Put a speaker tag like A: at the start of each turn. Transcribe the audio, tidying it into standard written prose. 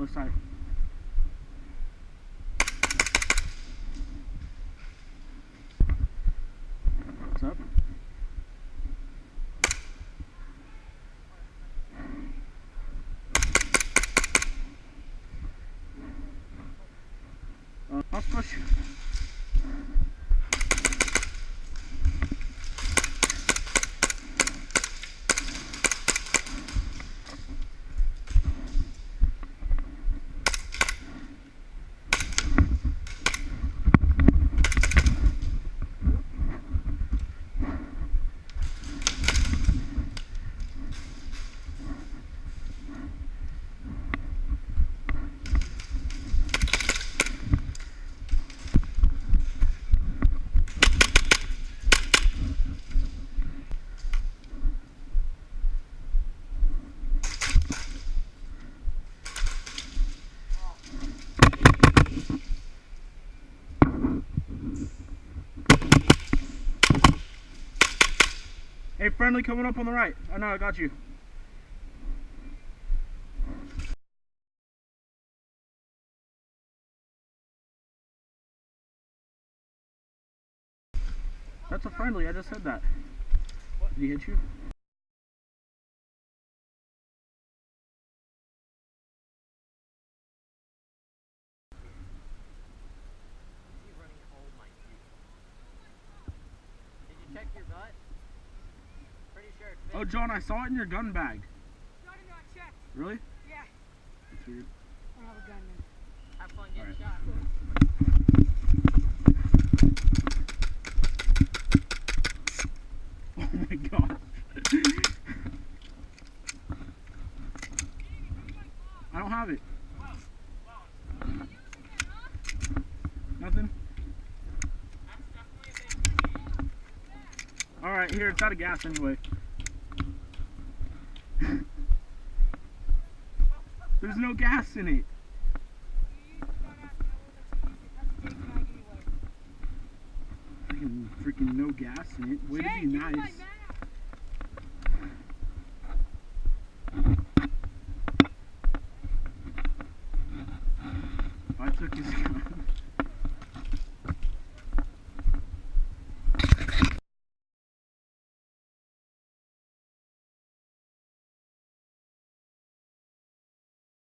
A: Left side. What's up? I'll push. Hey, friendly coming up on the right. I know, I got you. That's a friendly, I just said that. What? Did he hit you?
B: Did you check your butt? Pretty sure it fits.
A: Oh, John, I saw it in your gun bag.
C: No, I did not check.
A: Really?
C: Yeah.
A: That's weird.
C: I don't have a gun, man.
B: Have fun getting
A: Alright.
B: shot.
A: Oh my god. I don't have it. Nothing? Alright, here, it's out of gas anyway. There's no gas in it. Freaking no gas in it. Way to be nice. I took his